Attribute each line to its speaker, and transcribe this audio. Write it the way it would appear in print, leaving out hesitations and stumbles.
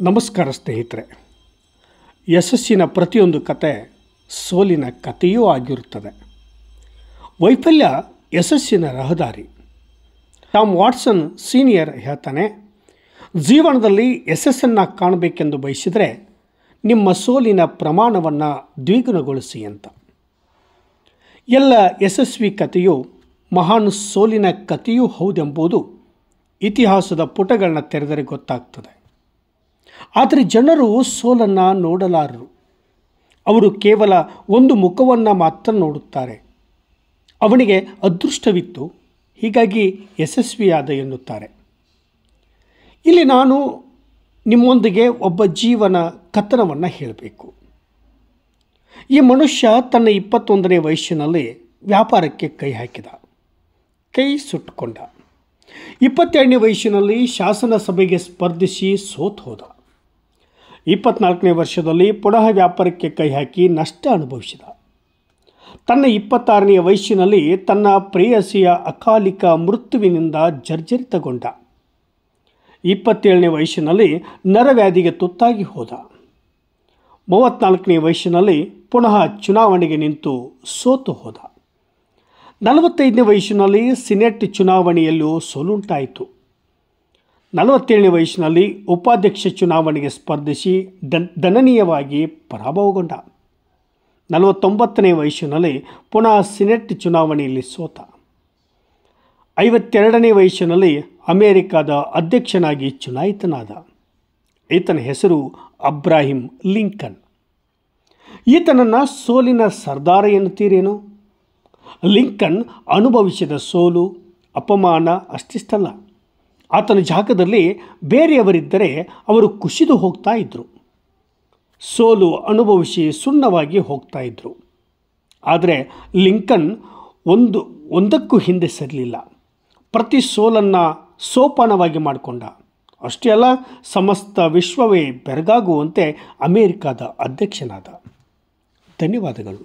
Speaker 1: ನಮಸ್ಕಾರ ಸ್ನೇಹಿತರೆ. ಯಶಸ್ಸಿನ ಪ್ರತಿಯೊಂದು ಕತೆ ಸೋಲಿನ ಕಥೆಯೂ ಆಗಿರುತ್ತದೆ. ವೈಫಲ್ಯ ಯಶಸ್ಸಿನ ರಹದಾರಿ. ಟಾಮ್ ವಾಟ್ಸನ್ ಸೀನಿಯರ್ ಹೇಳ್ತಾನೆ, ಜೀವನದಲ್ಲಿ ಯಶಸ್ಸನ್ನು ಕಾಣಬೇಕೆಂದು ಬಯಸಿದರೆ ನಿಮ್ಮ ಸೋಲಿನ ಪ್ರಮಾಣವನ್ನು ದ್ವಿಗುಣಗೊಳಿಸಿ ಅಂತ. ಎಲ್ಲ ಯಶಸ್ವಿ ಕಥೆಯು ಮಹಾನ್ ಸೋಲಿನ ಕಥೆಯೂ ಹೌದೆಂಬುದು ಇತಿಹಾಸದ ಪುಟಗಳನ್ನ ತೆರೆದರೆ ಗೊತ್ತಾಗ್ತದೆ. ಆದರೆ ಜನರು ಸೋಲನ್ನು ನೋಡಲಾರರು. ಅವರು ಕೇವಲ ಒಂದು ಮುಖವನ್ನು ಮಾತ್ರ ನೋಡುತ್ತಾರೆ. ಅವನಿಗೆ ಅದೃಷ್ಟವಿತ್ತು, ಹೀಗಾಗಿ ಯಶಸ್ವಿಯಾದ ಎನ್ನುತ್ತಾರೆ. ಇಲ್ಲಿ ನಾನು ನಿಮ್ಮೊಂದಿಗೆ ಒಬ್ಬ ಜೀವನ ಕಥನವನ್ನು ಹೇಳಬೇಕು. ಈ ಮನುಷ್ಯ ತನ್ನ 21ನೇ ವಯಸ್ಸಿನಲ್ಲಿ ವ್ಯಾಪಾರಕ್ಕೆ ಕೈ ಹಾಕಿದ. ಕೈ ಸುಟ್ಟುಕೊಂಡ. 22ನೇ ವಯಸ್ಸಿನಲ್ಲಿ ಶಾಸನ ಸಭೆಗೆ ಸ್ಪರ್ಧಿಸಿ ಸೋತು ಹೋದ. 24ನೇ ವರ್ಷದಲ್ಲಿ ಪುನಃ ವ್ಯಾಪಾರಕ್ಕೆ ಕೈ ಹಾಕಿ ನಷ್ಟ ಅನುಭವಿಸಿದ. ತನ್ನ 26ನೇ ವಯಸ್ಸಿನಲ್ಲಿ ತನ್ನ ಪ್ರೇಯಸಿಯ ಅಕಾಲಿಕ ಮೃತ್ಯುವಿನಿಂದ ಜರ್ಜರಿತಗೊಂಡ. 27ನೇ ವಯಸ್ಸಿನಲ್ಲಿ ನರವ್ಯಾಧಿಗೆ ತುತ್ತಾಗಿ ಹೋದ. 34ನೇ ವಯಸ್ಸಿನಲ್ಲಿ ಪುನಃ ಚುನಾವಣೆಗೆ ನಿಂತು ಸೋತು ಹೋದ. 45ನೇ ವಯಸ್ಸಿನಲ್ಲಿ ಸಿನೆಟ್ ಚುನಾವಣೆಯಲ್ಲೂ ಸೋಲುಂಟಾಯಿತು. 47ನೇ ವಯಸ್ಸಿನಲ್ಲಿ ಉಪಾಧ್ಯಕ್ಷ ಚುನಾವಣೆಗೆ ಸ್ಪರ್ಧಿಸಿ ದಯನೀಯವಾಗಿ ಪರಾಭವಗೊಂಡ. 49ನೇ ವಯಸ್ಸಿನಲ್ಲಿ ಪುನಃ ಸಿನೆಟ್ ಚುನಾವಣೆಯಲ್ಲಿ ಸೋತ. 52ನೇ ವಯಸ್ಸಿನಲ್ಲಿ ಅಮೆರಿಕದ ಅಧ್ಯಕ್ಷನಾಗಿ ಚುನಾಯಿತನಾದ. ಈತನ ಹೆಸರು ಅಬ್ರಾಹಿಂ ಲಿಂಕನ್. ಈತನನ್ನು ಸೋಲಿನ ಸರ್ದಾರ ಎನ್ನುತ್ತೀರೇನು? ಲಿಂಕನ್ ಅನುಭವಿಸಿದ ಸೋಲು, ಅಪಮಾನ ಅಷ್ಟಿಷ್ಟಲ್ಲ. ಆತನ ಜಾಗದಲ್ಲಿ ಬೇರೆಯವರಿದ್ದರೆ ಅವರು ಕುಸಿದು ಹೋಗ್ತಾ ಇದ್ದರು. ಸೋಲು ಅನುಭವಿಸಿ ಸುಣ್ಣವಾಗಿ ಹೋಗ್ತಾ ಇದ್ದರು. ಆದರೆ ಲಿಂಕನ್ ಒಂದಕ್ಕೂ ಹಿಂದೆ ಸರಿಲಿಲ್ಲ. ಪ್ರತಿ ಸೋಲನ್ನು ಸೋಪಾನವಾಗಿ ಮಾಡಿಕೊಂಡ. ಅಷ್ಟೇ ಅಲ್ಲ, ಸಮಸ್ತ ವಿಶ್ವವೇ ಬೆರಗಾಗುವಂತೆ ಅಮೆರಿಕದ ಅಧ್ಯಕ್ಷನಾದ. ಧನ್ಯವಾದಗಳು.